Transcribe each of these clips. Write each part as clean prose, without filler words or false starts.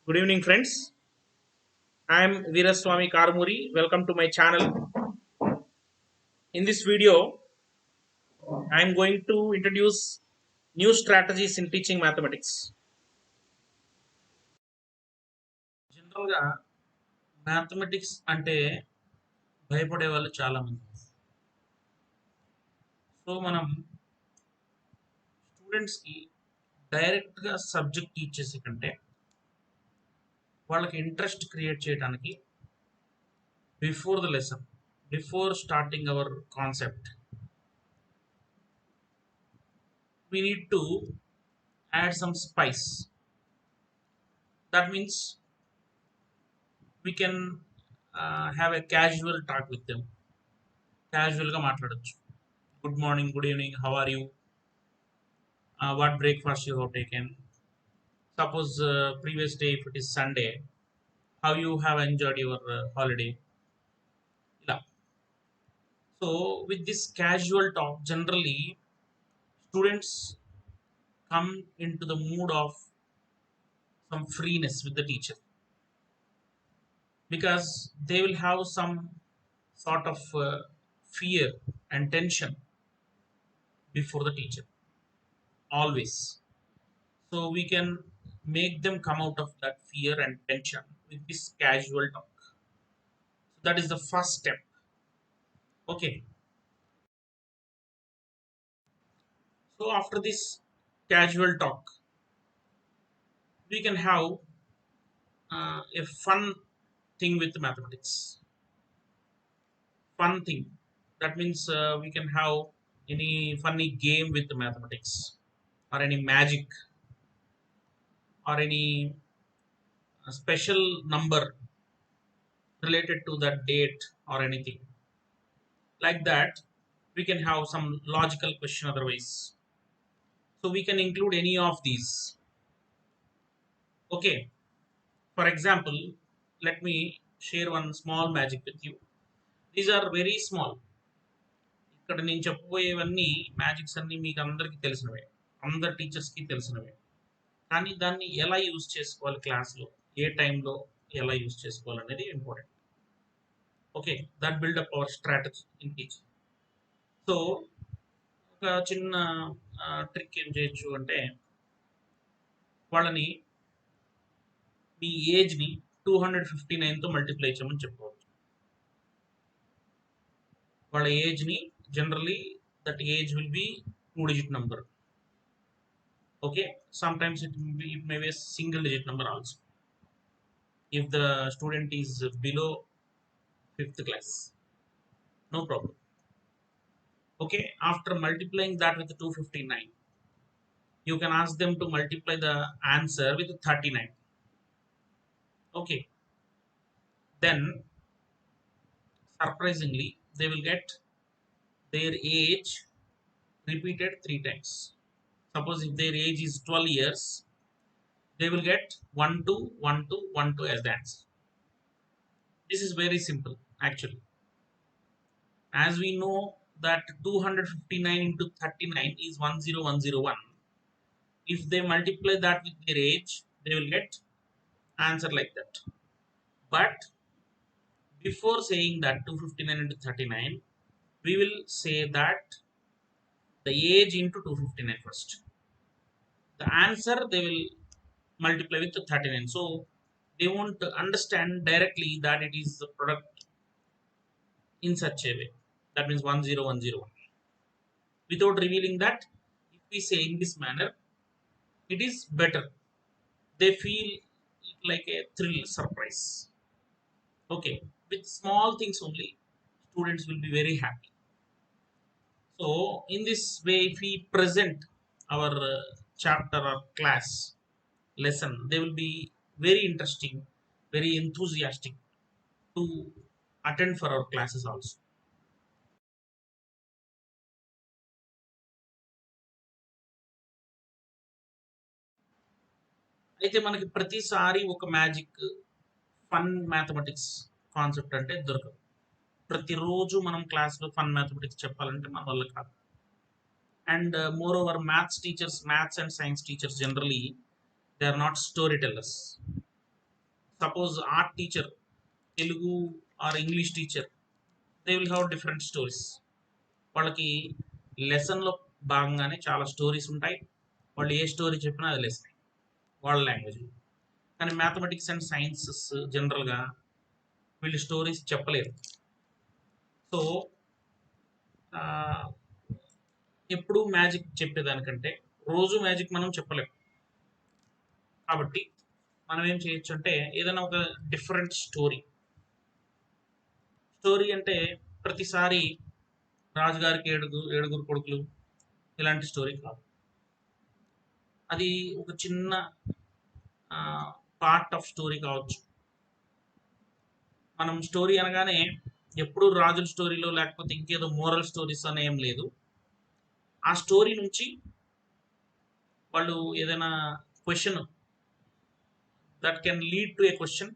Good evening, friends. I am Veeraswamy Karmuri. Welcome to my channel. In this video, I am going to introduce new strategies in teaching mathematics. జనరల్గా mathematics అంటే భయపడే వాళ్ళు చాలా మంది. So మనం స్టూడెంట్స్కి డైరెక్ట్గా సబ్జెక్ట్ టీచ్ చేసే కంటే వాళ్ళకి ఇంట్రెస్ట్ క్రియేట్ చేయడానికి before the lesson, before starting our concept, we need to add some spice. That means we can have a casual talk with them. క్యాజువల్గా మాట్లాడొచ్చు. Good morning, good evening, how are you, what breakfast you have taken, suppose previous day if it is Sunday, how you have enjoyed your holiday, ఇలా. So with this casual talk generally students come into the mood of some freeness with the teacher, because they will have some sort of fear and tension before the teacher always. So we can make them come out of that fear and tension with this casual talk. So that is the first step. Okay. So after this casual talk, we can have a fun thing with mathematics. Fun thing. That means we can have any funny game with the mathematics, or any magic, or any special number related to that date, or anything like that. We can have some logical question otherwise. So we can include any of these. Okay. For example, let me share one small magic with you. These are very small. ఇక్కడ నేను చెప్పబోయేవన్నీ magics అన్నీ మీకు అందరికీ తెలిసినవే, అందరు టీచర్స్కి తెలిసినవే. కానీ దాన్ని ఎలా యూజ్ చేసుకోవాలి క్లాస్లో, ఏ టైంలో ఎలా యూజ్ చేసుకోవాలనేది important. Okay, that build up our strategy in teaching. So ఒక చిన్న ట్రిక్ ఏం చేయొచ్చు అంటే, వాళ్ళని మీ ఏజ్ని 259తో మల్టిప్లై చేయమని చెప్పవచ్చు. వాళ్ళ ఏజ్ని generally that age will be 2 digit number. Okay, sometimes it may be a single digit number also if the student is below 5th class. No problem. Okay, after multiplying that with 259, you can ask them to multiply the answer with 39. Okay, then surprisingly they will get their age repeated 3 times. Suppose if their age is 12 years, they will get 1 2 1 2 1 2 as the answer. This is very simple actually. As we know that 259 into 39 is 10101. If they multiply that with their age, they will get answer like that. But before saying that 259 into 39, we will say that the age into 259 first. The answer they will multiply with the 39. So they won't understand directly that it is the product in such a way. That means 10101. Without revealing that, if we say in this manner, it is better. They feel it like a thrill surprise. Okay, with small things only, students will be very happy. So in this way, if we present our chapter or class lesson, they will be very interesting, very enthusiastic to attend for our classes also. అయితే మనకి ప్రతిసారి ఒక magic fun mathematics concept అంటే దొరకదు. ప్రతిరోజు మనం క్లాస్లో fun mathematics చెప్పాలంటే మన వల్ల కాదు. And more over maths and science teachers generally they are not story tellers. Suppose art teacher, Telugu or English teacher, they will have different stories. వాళ్ళకి లెసన్లో భాగంగానే చాలా స్టోరీస్ ఉంటాయి. వాళ్ళు ఏ స్టోరీ చెప్పినా అది లెసన్ వాళ్ళ లాంగ్వేజ్. కానీ మ్యాథమెటిక్స్ అండ్ సైన్సెస్ జనరల్గా వీళ్ళు స్టోరీస్ చెప్పలేరు. సో ఎప్పుడు మ్యాజిక్ చెప్పేదానికంటే రోజు మ్యాజిక్ మనం చెప్పలేం. కాబట్టి మనం ఏం చేయొచ్చు అంటే ఏదైనా ఒక డిఫరెంట్ స్టోరీ అంటే ప్రతిసారి రాజుగారికి ఏడుగురు కొడుకులు ఇలాంటి స్టోరీ కాదు. అది ఒక చిన్న పార్ట్ ఆఫ్ స్టోరీ కావచ్చు. మనం స్టోరీ అనగానే ఎప్పుడు రాజుల స్టోరీలో లేకపోతే ఇంకేదో మోరల్ స్టోరీస్ అనే ఏం లేదు. ఆ స్టోరీ నుంచి వాళ్ళు ఏదైనా question that can lead to a question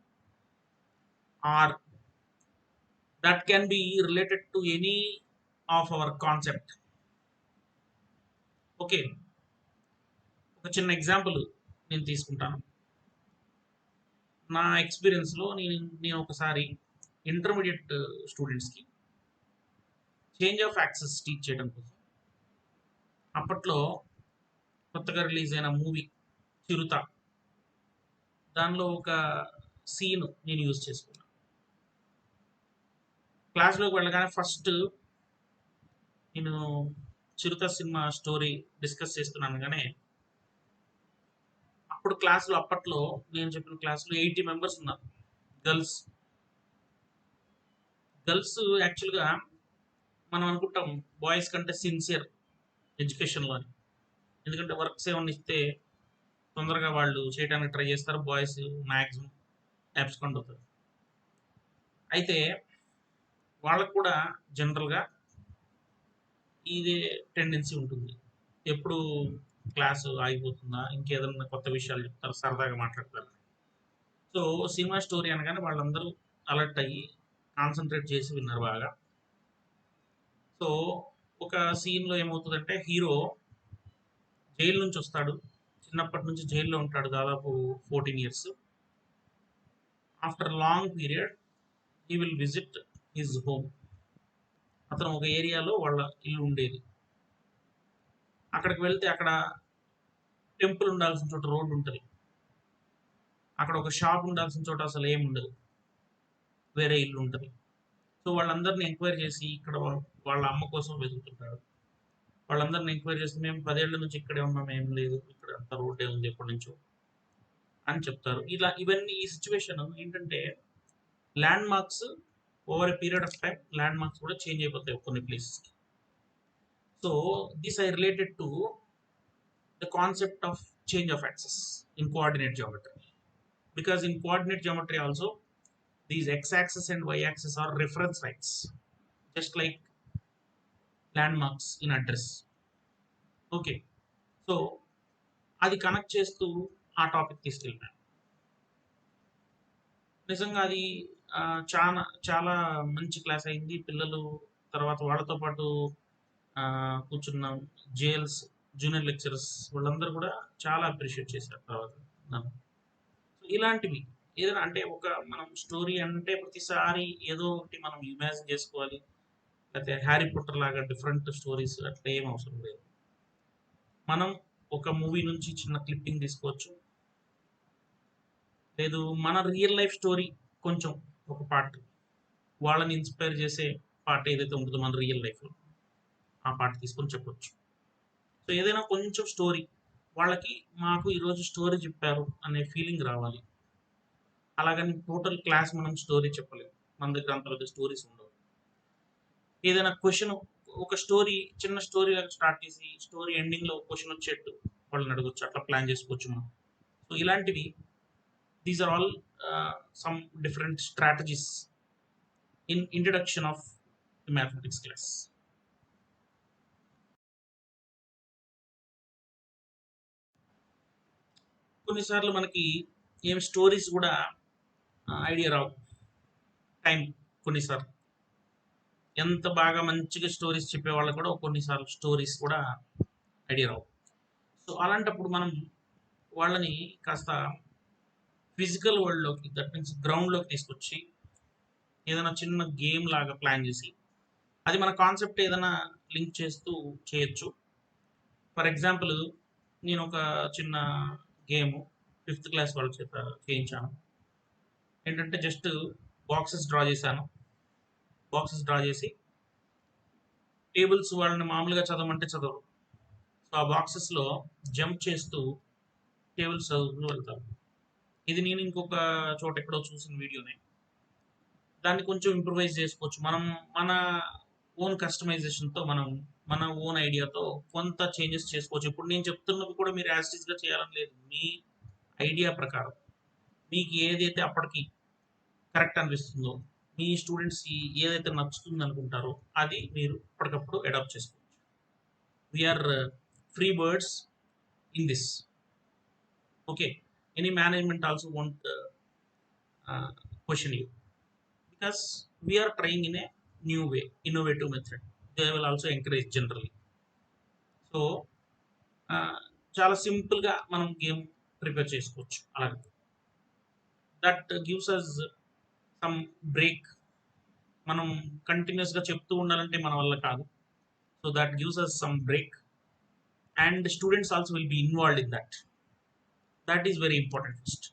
or that can be related to any of our concept. Okay, ఒక చిన్న ఎగ్జాంపుల్ నేను తీసుకుంటాను. నా ఎక్స్పీరియన్స్లో నేను ఒకసారి ఇంటర్మీడియట్ స్టూడెంట్స్కి చేంజ్ ఆఫ్ యాక్సెస్ టీచ్ చేయడం కోసం అప్పట్లో కొత్తగా రిలీజ్ అయిన మూవీ చిరుత, దానిలో ఒక సీన్ నేను యూజ్ చేసుకున్నాను. క్లాస్లోకి వెళ్ళగానే ఫస్ట్ నేను చిరుత సినిమా స్టోరీ డిస్కస్ చేస్తున్నాను. కానీ అప్పుడు క్లాస్లో అప్పట్లో నేను చెప్పిన క్లాస్లో 80 మెంబర్స్ ఉన్నారు. గర్ల్స్ యాక్చువల్గా మనం అనుకుంటాం బాయ్స్ కంటే సిన్సియర్ ఎడ్యుకేషన్లో అని. ఎందుకంటే వర్క్స్ ఏమన్నా ఇస్తే తొందరగా వాళ్ళు చేయడానికి ట్రై చేస్తారు, బాయ్స్ మ్యాక్సిమం అబ్స్కాండ్ అవుతారు. అయితే వాళ్ళకు కూడా జనరల్గా ఇదే టెండెన్సీ ఉంటుంది. ఎప్పుడు క్లాసు ఆగిపోతుందా, ఇంకేదన్నా కొత్త విషయాలు చెప్తారు, సరదాగా మాట్లాడతారు. సో సినిమా స్టోరీ అనగానే వాళ్ళందరూ అలర్ట్ అయ్యి కాన్సన్ట్రేట్ చేసి విన్నారు బాగా. సో ఒక సీన్లో ఏమవుతుందంటే హీరో జైలు నుంచి వస్తాడు. చిన్నప్పటి నుంచి జైల్లో ఉంటాడు, దాదాపు 14 years. After long period he will visit his home. అతను ఒక ఏరియాలో వాళ్ళ ఇల్లు ఉండేది. అక్కడికి వెళ్తే అక్కడ టెంపుల్ ఉండాల్సిన చోట రోడ్డు ఉంటుంది, అక్కడ ఒక షాప్ ఉండాల్సిన చోట అసలు ఏమి ఉండదు, వేరే ఇల్లు ఉంటుంది. సో వాళ్ళందరినీ ఎంక్వైరీ చేసి ఇక్కడ వాళ్ళ అమ్మ కోసం వెతుకుతుంటాడు. వాళ్ళందరినీ ఎంక్వైరీ చేసి మేము 10 ఏళ్ల నుంచి ఇక్కడే ఉన్నాం, ఏం లేదు, ఇక్కడ అంత రోడ్డే ఉంది ఎప్పటి నుంచో అని చెప్తారు. ఇవన్నీ ఈ సిచ్యువేషన్ ఏంటంటే land marks over a period of time land marks కూడా చేంజ్ అయిపోతాయి కొన్ని ప్లేసెస్కి. So this I related to the concept of change of axis in coordinate geometry, because in coordinate geometry also these x-axis and y-axis are reference lines, just like landmarks in address. Okay, so అది connect చేస్తూ ఆ topic తీసుకెళ్ళాను. నిజంగా అది చాలా చాలా మంచి class అయింది. పిల్లలు తర్వాత వాళ్ళతో పాటు కూర్చున్నాం జేఎల్స్ జూనియర్ లెక్చరర్స్ వాళ్ళందరూ కూడా చాలా అప్రిషియేట్ చేశారు తర్వాత నన్ను. ఇలాంటివి ఏదైనా అంటే ఒక మనం స్టోరీ అంటే ప్రతిసారి ఏదో ఒకటి మనం ఇమాజిన్ చేసుకోవాలి, లేకపోతే హ్యారీ పొట్టర్ లాగా డిఫరెంట్ స్టోరీస్ అట్లా ఏం అవసరం లేదు. మనం ఒక మూవీ నుంచి చిన్న క్లిప్పింగ్ తీసుకోవచ్చు, లేదు మన రియల్ లైఫ్ స్టోరీ కొంచెం ఒక పార్ట్, వాళ్ళని ఇన్స్పైర్ చేసే పార్ట్ ఏదైతే ఉంటుందో మన రియల్ లైఫ్లో ఆ పార్ట్ తీసుకొని చెప్పొచ్చు. సో ఏదైనా కొంచెం స్టోరీ వాళ్ళకి మాకు ఈరోజు స్టోరీ చెప్పారు అనే ఫీలింగ్ రావాలి. అలాగని టోటల్ క్లాస్ మనం స్టోరీ చెప్పలేము, మన దగ్గర అంత పెద్ద స్టోరీస్ ఉండవు. ఏదైనా క్వశ్చన్ ఒక స్టోరీ చిన్న స్టోరీ లాగా స్టార్ట్ చేసి స్టోరీ ఎండింగ్లో క్వశ్చన్ వచ్చేట్టు వాళ్ళని అడగొచ్చు, అట్లా ప్లాన్ చేసుకోవచ్చు మనం. సో ఇలాంటివి these are all some different strategies in introduction of mathematics class. కొన్నిసార్లు మనకి ఏం స్టోరీస్ కూడా ఐడియా రావు, టైం కొన్నిసార్లు ఎంత బాగా మంచిగా స్టోరీస్ చెప్పేవాళ్ళు కూడా కొన్నిసార్లు స్టోరీస్ కూడా ఐడియా రావు. సో అలాంటప్పుడు మనం వాళ్ళని కాస్త ఫిజికల్ వరల్డ్లోకి, దట్ మీన్స్ గ్రౌండ్లోకి తీసుకొచ్చి ఏదైనా చిన్న గేమ్ లాగా ప్లాన్ చేసి అది మన కాన్సెప్ట్ ఏదైనా లింక్ చేస్తూ చేయొచ్చు. ఫర్ ఎగ్జాంపుల్ నేను ఒక చిన్న గేమ్ 5th క్లాస్ వాళ్ళ చేత చేయించాను. ఏంటంటే జస్ట్ బాక్సెస్ డ్రా చేశాను. బాక్సెస్ డ్రా చేసి టేబుల్స్ వాళ్ళని మామూలుగా చదవమంటే చదవరు. సో ఆ బాక్సెస్లో జంప్ చేస్తూ టేబుల్స్ చదువుతూ వెళ్తారు. ఇది నేను ఇంకొక చోట ఎక్కడో చూసిన వీడియోనే. దాన్ని కొంచెం ఇంప్రూవైజ్ చేసుకోవచ్చు. మనం మన ఓన్ కస్టమైజేషన్‌తో మనం మన ఓన్ ఐడియాతో కొంత చేంజెస్ చేసుకోవచ్చు. ఇప్పుడు నేను చెప్తున్నవి కూడా మీరు యాజ్ ఇట్ ఈస్‌గా చేయాలని లేదు. మీ ఐడియా ప్రకారం మీకు ఏదైతే అప్పటికి కరెక్ట్ అనిపిస్తుందో, మీ స్టూడెంట్స్‌కి ఏదైతే నచ్చుతుందనుకుంటారో అది మీరు అప్పటికప్పుడు అడాప్ట్ చేసుకోవచ్చు. We are free birds in this. Okay. Any management also won't question you. Because we are trying in a new way, innovative method. They will also encourage generally. So చాలా సింపుల్గా మనం గేమ్ ప్రిపేర్ చేసుకోవచ్చు. అలాగే that gives us some break. మనం కంటిన్యూస్గా చెప్తూ ఉండాలంటే మన వల్ల కాదు. So that gives us some break and students also will be involved in that. That is very important first.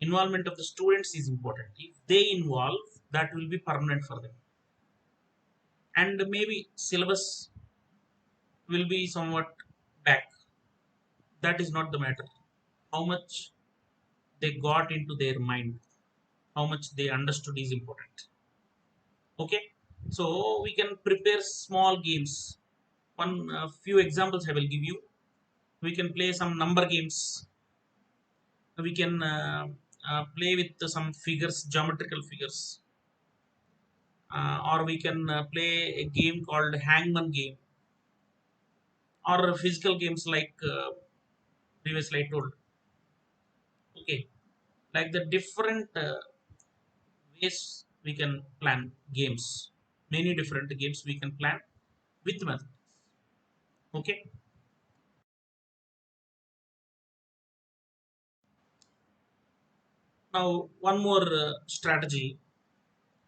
Involvement of the students is important. If they involve, that will be permanent for them. And maybe syllabus will be somewhat back. That is not the matter. How much they got into their mind, how much they understood is important. Okay, so we can prepare small games. One few examples I will give you. We can play some number games. We can play with some figures, geometrical figures. Or we can play a game called hangman game, or physical games like previously I told. Okay, like the different ways we can plan games. Many different games we can plan with mathematics. Okay. Now one more strategy,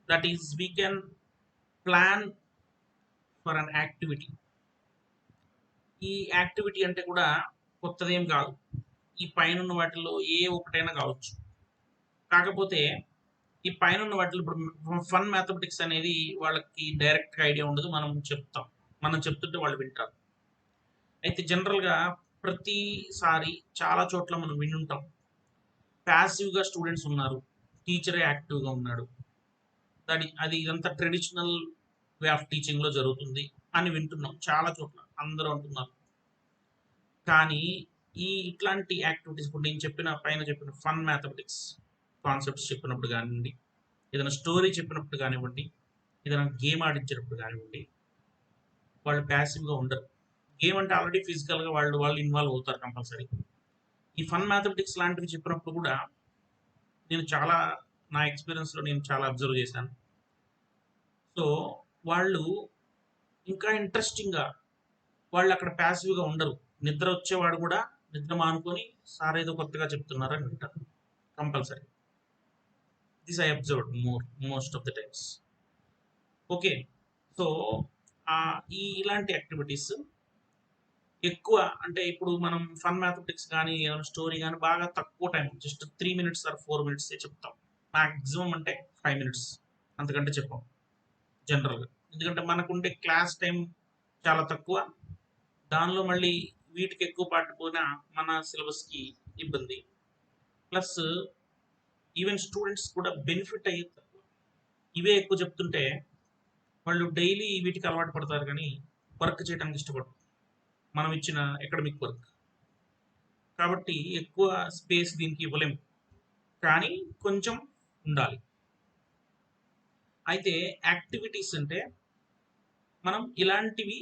that is we can plan for an activity. ఈ activity అంటే కూడా కొత్తదేం కాదు. ఈ పైన ఉన్న వాటిలో ఏ ఒకటైనా కావచ్చు. కాకపోతే ఈ పైన ఉన్న వాటిలో ఇప్పుడు ఫన్ మ్యాథమెటిక్స్ అనేది వాళ్ళకి డైరెక్ట్గా ఐడియా ఉండదు. మనం చెప్తాం, మనం చెప్తుంటే వాళ్ళు వింటారు. అయితే జనరల్గా ప్రతిసారి చాలా చోట్ల మనం వినుంటాం, ప్యాసివ్గా స్టూడెంట్స్ ఉన్నారు, టీచరే యాక్టివ్గా ఉన్నాడు, అది ఇదంతా ట్రెడిషనల్ వే ఆఫ్ టీచింగ్లో జరుగుతుంది అని వింటున్నాం చాలా చోట్ల, అందరూ అంటున్నారు. కానీ ఇట్లాంటి యాక్టివిటీస్ ఇప్పుడు నేను పైన చెప్పిన ఫన్ మ్యాథమెటిక్స్ కాన్సెప్ట్స్ చెప్పినప్పుడు కానివ్వండి, ఏదైనా స్టోరీ చెప్పినప్పుడు కానివ్వండి, ఏదైనా గేమ్ ఆడించినప్పుడు కానివ్వండి, వాళ్ళు ప్యాసివ్గా ఉండరు. గేమ్ అంటే ఆల్రెడీ ఫిజికల్గా వాళ్ళు ఇన్వాల్వ్ అవుతారు కంపల్సరీ. ఈ ఫన్ మ్యాథమెటిక్స్ లాంటివి చెప్పినప్పుడు కూడా నేను చాలా, నా ఎక్స్పీరియన్స్లో నేను చాలా అబ్జర్వ్ చేశాను. సో వాళ్ళు ఇంకా ఇంట్రెస్టింగ్గా, వాళ్ళు అక్కడ ప్యాసివ్గా ఉండరు. నిద్ర వచ్చేవాడు కూడా నిద్ర మానుకొని సార్ ఏదో కొత్తగా చెప్తున్నారని వింటారు compulsory. This I observed most of the times. Okay, so ఇలాంటి యాక్టివిటీస్ ఎక్కువ, అంటే ఇప్పుడు మనం ఫన్ మ్యాథమెటిక్స్ కానీ ఏదైనా స్టోరీ కానీ బాగా తక్కువ time, just 3 minutes or 4 minutes చెప్తాం. మ్యాక్సిమం అంటే 5 minutes, అంతకంటే చెప్పాం జనరల్గా. ఎందుకంటే మనకుండే క్లాస్ టైం చాలా తక్కువ, దానిలో మళ్ళీ వీటికి ఎక్కువ పట్టుకున్న మన సిలబస్కి ఇబ్బంది. ప్లస్ ఈవెన్ స్టూడెంట్స్ కూడా బెనిఫిట్ అయ్యేది తక్కువ. ఇవే ఎక్కువ చెప్తుంటే వాళ్ళు డైలీ వీటికి అలవాటు పడతారు కానీ వర్క్ చేయడానికి ఇష్టపడరు, మనం ఇచ్చిన అకాడమిక్ వర్క్. కాబట్టి ఎక్కువ స్పేస్ దీనికి ఇవ్వలేము, కానీ కొంచెం ఉండాలి. అయితే యాక్టివిటీస్ అంటే మనం ఇలాంటివి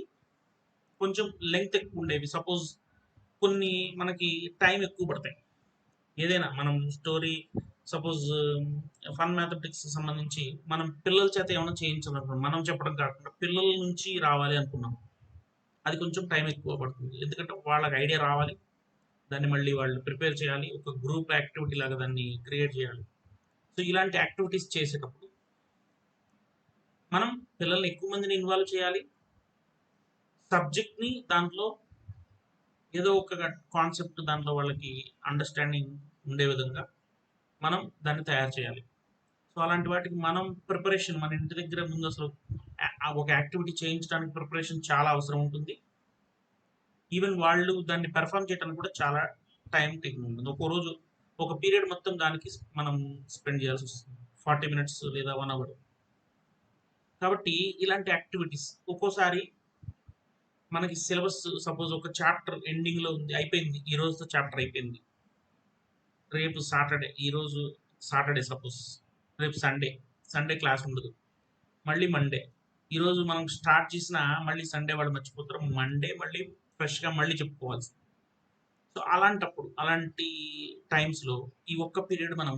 కొంచెం లెంగ్త్ ఎక్కువ ఉండేవి, సపోజ్ కొన్ని మనకి టైం ఎక్కువ పడతాయి. ఏదైనా మనం స్టోరీ, సపోజ్ ఫన్ మ్యాథమెటిక్స్ సంబంధించి మనం పిల్లల చేత ఏమైనా చేయించాలనుకున్నాం, మనం చెప్పడం కాకుండా పిల్లల నుంచి రావాలి అనుకున్నాం, అది కొంచెం టైం ఎక్కువ పడుతుంది. ఎందుకంటే వాళ్ళకి ఐడియా రావాలి, దాన్ని మళ్ళీ వాళ్ళు ప్రిపేర్ చేయాలి, ఒక గ్రూప్ యాక్టివిటీ లాగా దాన్ని క్రియేట్ చేయాలి. సో ఇలాంటి యాక్టివిటీస్ చేసేటప్పుడు మనం పిల్లల్ని ఎక్కువ మందిని ఇన్వాల్వ్ చేయాలి. సబ్జెక్ట్ని దాంట్లో ఏదో ఒక కాన్సెప్ట్ దాంట్లో వాళ్ళకి అండర్స్టాండింగ్ ఉండే విధంగా మనం దాన్ని తయారు చేయాలి. సో అలాంటి వాటికి మనం ప్రిపరేషన్ మన ఇంటి దగ్గర ముందు అసలు ఒక యాక్టివిటీ చేయించడానికి ప్రిపరేషన్ చాలా అవసరం ఉంటుంది. ఈవెన్ వాళ్ళు దాన్ని పెర్ఫామ్ చేయడానికి కూడా చాలా టైం టేకింగ్ ఉంటుంది. ఒక రోజు ఒక పీరియడ్ మొత్తం దానికి మనం స్పెండ్ చేయాల్సి వస్తుంది, 40 minutes లేదా 1 hour. కాబట్టి ఇలాంటి యాక్టివిటీస్ ఒక్కోసారి మనకి సిలబస్ సపోజ్ ఒక చాప్టర్ ఎండింగ్లో ఉంది, అయిపోయింది, ఈ రోజుతో చాప్టర్ అయిపోయింది, రేపు సాటర్డే, ఈరోజు సాటర్డే సపోజ్, రేపు సండే క్లాస్ ఉండదు, మళ్ళీ మండే, ఈరోజు మనం స్టార్ట్ చేసిన మళ్ళీ సండే వాళ్ళు మర్చిపోతారు, మండే మళ్ళీ ఫ్రెష్గా మళ్ళీ చెప్పుకోవాల్సి. సో అలాంటప్పుడు అలాంటి టైమ్స్లో ఈ ఒక్క పీరియడ్ మనం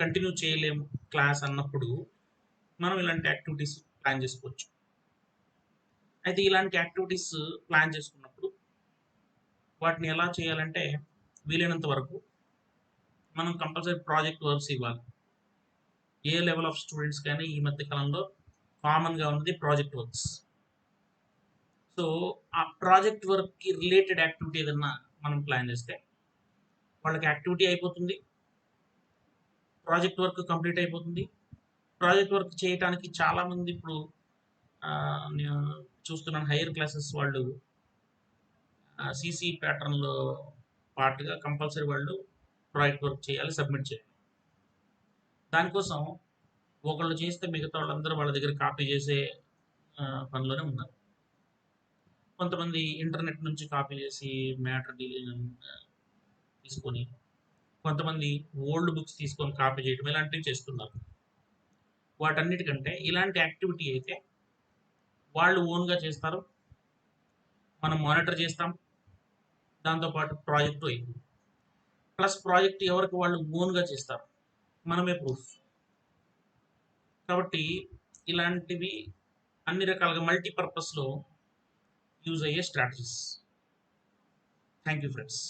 కంటిన్యూ చేయలేము క్లాస్ అన్నప్పుడు మనం ఇలాంటి యాక్టివిటీస్ ప్లాన్ చేసుకోవచ్చు. అయితే ఇలాంటి యాక్టివిటీస్ ప్లాన్ చేసుకున్నప్పుడు వాటిని ఎలా చేయాలంటే వీలైనంత వరకు మనం కంపల్సరీ ప్రాజెక్ట్ వర్క్స్ ఇవ్వాలి. ఏ లెవెల్ ఆఫ్ స్టూడెంట్స్ కానీ ఈ మధ్య కాలంలో కామన్గా ఉన్నది ప్రాజెక్ట్ వర్క్స్. సో ఆ ప్రాజెక్ట్ వర్క్కి రిలేటెడ్ యాక్టివిటీ ఏదన్నా మనం ప్లాన్ చేస్తే వాళ్ళకి యాక్టివిటీ అయిపోతుంది, ప్రాజెక్ట్ వర్క్ కంప్లీట్ అయిపోతుంది. ప్రాజెక్ట్ వర్క్ చేయడానికి చాలామంది ఇప్పుడు నేను చూస్తున్నాను, హైయర్ క్లాసెస్ వాళ్ళు సిసి ప్యాటర్న్లో పార్ట్గా కంపల్సరీ వాళ్ళు ప్రాజెక్ట్ వర్క్ చేయాలి, సబ్మిట్ చేయాలి. దానికోసం ఒకళ్ళు చేస్తే మిగతా వాళ్ళందరూ వాళ్ళ దగ్గర కాపీ చేసే పనిలోనే ఉన్నారు. కొంతమంది ఇంటర్నెట్ నుంచి కాపీ చేసి మ్యాటర్ తీసుకొని, కొంతమంది ఓల్డ్ బుక్స్ తీసుకొని కాపీ చేయడం ఇలాంటివి చేస్తున్నారు. వాటన్నిటికంటే ఇలాంటి యాక్టివిటీ అయితే వాళ్ళు ఓన్గా చేస్తారు, మనం మానిటర్ చేస్తాం, దాంతోపాటు ప్రాజెక్టు అయింది. ప్లస్ ప్రాజెక్ట్ ఎవరికి వాళ్ళు ఓన్గా చేస్తారు, మనమే ప్రూఫ్. కాబట్టి ఇలాంటివి అన్ని రకాలుగా మల్టీపర్పస్లో యూజ్ అయ్యే స్ట్రాటజీస్. Thank you friends.